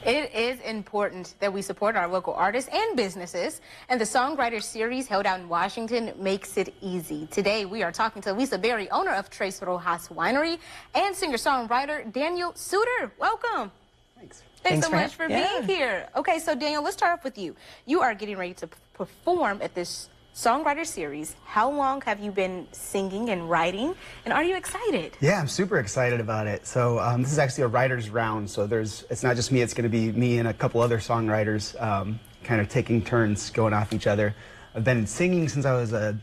It is important that we support our local artists and businesses, and the Songwriters series held out in Washington makes it easy. Today, we are talking to Lisa Berry, owner of Tres Rojas Winery, and singer-songwriter Daniel Suter. Welcome. Thanks so much for being here. Okay, so Daniel, let's start off with you. You are getting ready to perform at this Songwriter series. How long have you been singing and writing, and are you excited? Yeah, I'm super excited about it. So this is actually a writer's round, so it's not just me, it's going to be me and a couple other songwriters kind of taking turns going off each other. I've been singing since I was a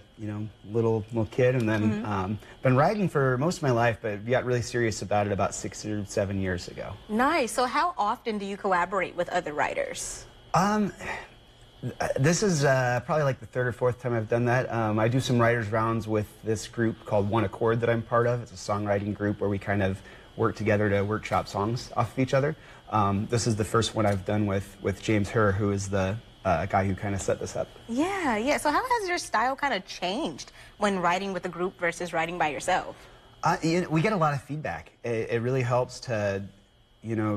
little kid, and then been writing for most of my life, but got really serious about it about 6 or 7 years ago. Nice. So how often do you collaborate with other writers? This is probably like the third or fourth time I've done that. I do some writers' rounds with this group called One Accord that I'm part of. It's a songwriting group where we kind of work together to workshop songs off of each other. This is the first one I've done with James Herr, who is the guy who kind of set this up. Yeah. So how has your style kind of changed when writing with a group versus writing by yourself? We get a lot of feedback. It really helps to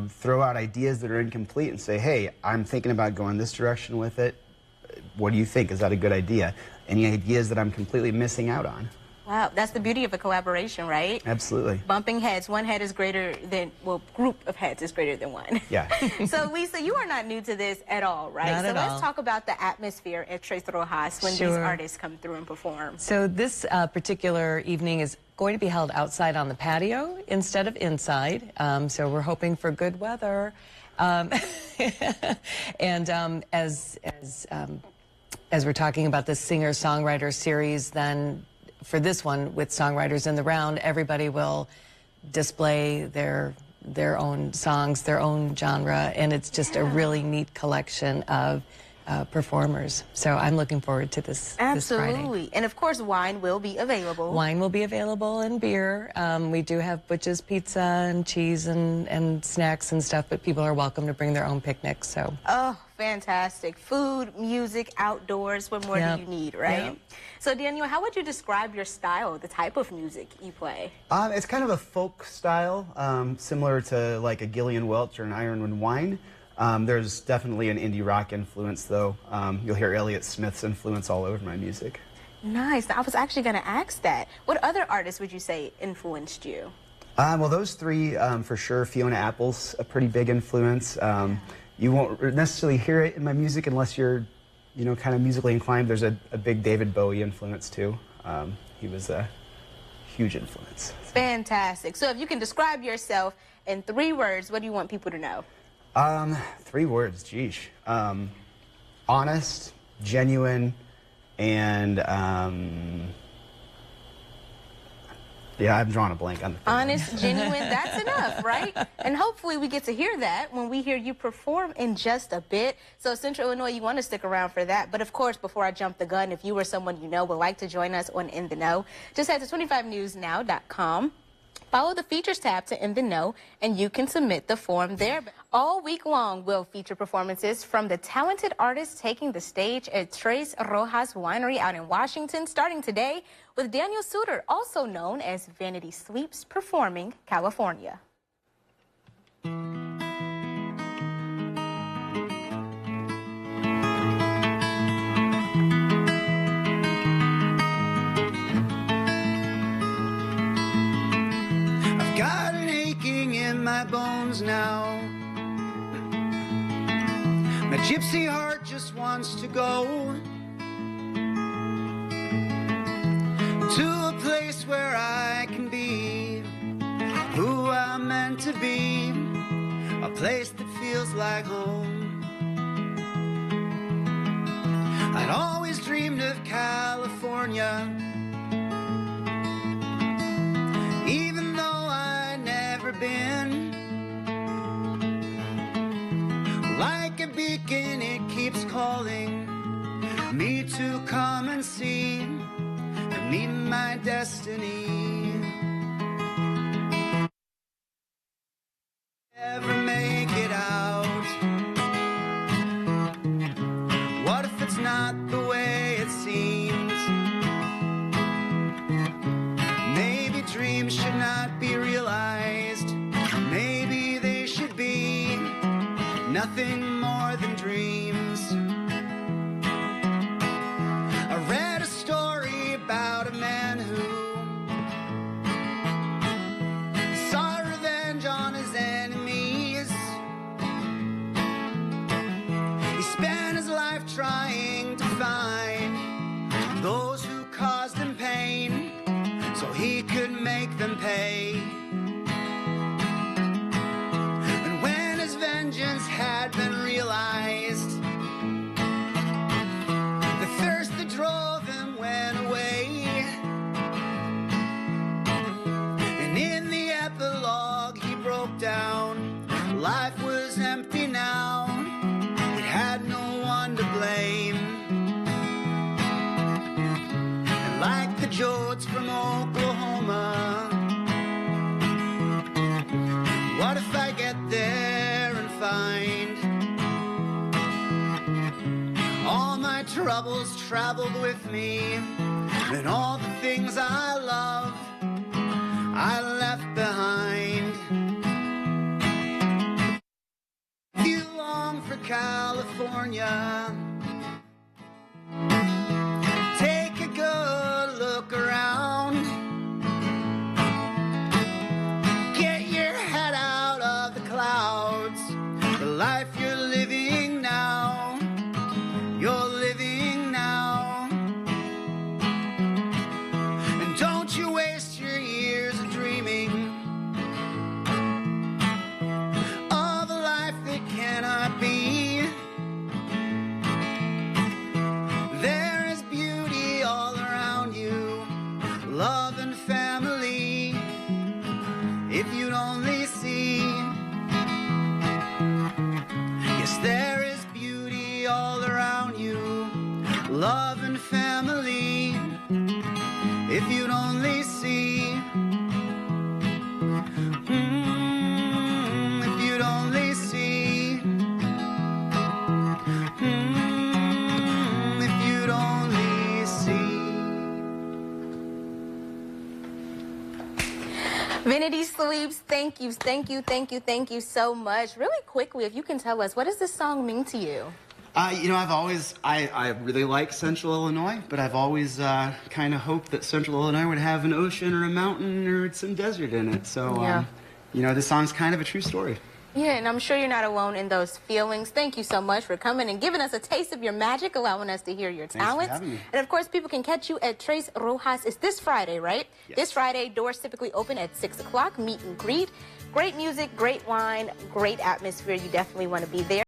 throw out ideas that are incomplete and say, hey, I'm thinking about going this direction with it. What do you think? Is that a good idea? Any ideas that I'm completely missing out on? Wow, that's the beauty of a collaboration, right? Absolutely. Bumping heads. One head is greater than, well, group of heads is greater than one. Yeah. So, Lisa, you are not new to this at all, right? Not at all. Let's talk about the atmosphere at Tres Rojas when these artists come through and perform. So this particular evening is going to be held outside on the patio instead of inside. So we're hoping for good weather. And as we're talking about the singer-songwriter series, then for this one with Songwriters in the Round, everybody will display their own songs, their own genre, and it's just a really neat collection of performers. So I'm looking forward to this Absolutely. Friday. And of course, wine will be available. Wine will be available and beer. We do have Butch's Pizza and cheese and snacks and stuff, but people are welcome to bring their own picnics. So. Oh, fantastic. Food, music, outdoors, what more do you need, right? Yep. So, Daniel, how would you describe your style, the type of music you play? It's kind of a folk style, similar to like a Gillian Welch or an Ironwood Wine. There's definitely an indie rock influence, though. You'll hear Elliott Smith's influence all over my music. Nice. I was actually going to ask that. What other artists would you say influenced you? Well, those three, for sure. Fiona Apple's a pretty big influence. You won't necessarily hear it in my music unless you're, kind of musically inclined. There's a big David Bowie influence, too. He was a huge influence. Fantastic. So if you can describe yourself in 3 words, what do you want people to know? 3 words, geez. Honest, genuine, and, yeah, I'm drawing a blank on the honest, genuine, that's enough, right? And hopefully we get to hear that when we hear you perform in just a bit. So Central Illinois, you want to stick around for that. But of course, before I jump the gun, if you or someone you know would like to join us on In the Know, just head to 25newsnow.com. Follow the Features tab to In the Know, and you can submit the form there. All week long, we'll feature performances from the talented artists taking the stage at Tres Rojas Winery out in Washington, starting today with Daniel Suter, also known as Vanity Sweeps, performing California. Got an aching in my bones now. My gypsy heart just wants to go to a place where I can be who I'm meant to be, a place that feels like home. I'd always dreamed of California, even though been like a beacon, it keeps calling me to come and see and meet my destiny. Ever make it out? What if it's not the way it seems? Maybe dreams should not be realized. Maybe they should be nothing more than dreams. I read a story about a man who sought revenge on his enemies. He spent his life trying to find those who caused him pain so he could make them pay. And when his vengeance had been realized, the thirst that drove him went away. And in the epilogue he broke down, life was empty now, it had no one to blame. And like the Jodes from Oklahoma, what if I get there and find all my troubles traveled with me, and all the things I love I left behind. If you long for California, take a good look around. Get your head out of the clouds. The life you're living now, you're living now. And don't you waste your years dreaming of a life that cannot be. There is beauty all around you, love and family, if you'd only see. Yes, there is beauty all around you, love and family, if you'd only see. If you'd only see. If you'd only see. Vanity Sweeps, thank you so much. Really quickly, if you can tell us, what does this song mean to you? You know, I really like Central Illinois, but I've always kind of hoped that Central Illinois would have an ocean or a mountain or some desert in it. So, Yeah. you know, this song's kind of a true story. Yeah, and I'm sure you're not alone in those feelings. Thank you so much for coming and giving us a taste of your magic, allowing us to hear your Thanks for talents. having me. And of course, people can catch you at Tres Rojas. It's this Friday, right? Yes. This Friday, doors typically open at 6 o'clock, meet and greet. Great music, great wine, great atmosphere. You definitely want to be there.